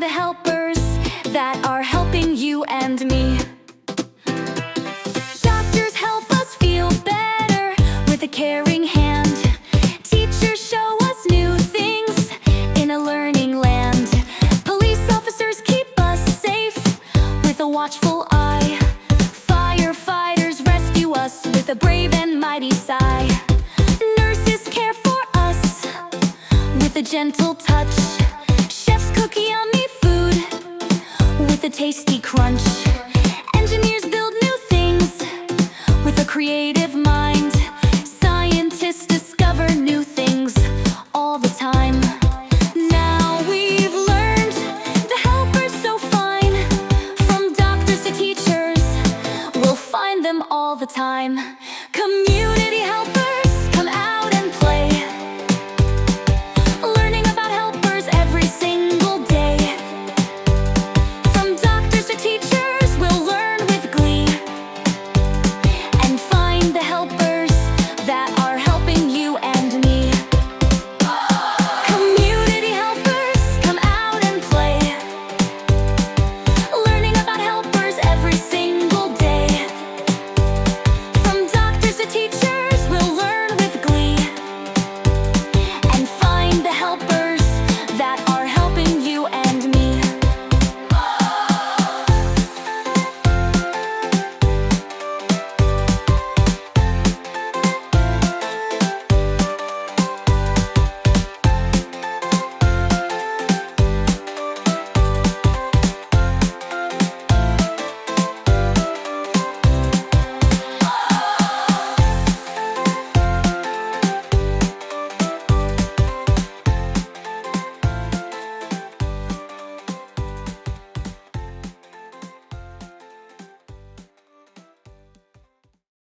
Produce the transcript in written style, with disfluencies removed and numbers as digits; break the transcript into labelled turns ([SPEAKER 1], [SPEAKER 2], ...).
[SPEAKER 1] the helpers that are helping you and me. Doctors help us feel better with a caring hand. Teachers show us new things in a learning land. Police officers keep us safe with a watchful eye. Firefighters rescue us with a brave and mighty sigh. Nurses care for us with a gentle touch. Chefs cook yummy food with a tasty crunch. Engineers build new things with a creative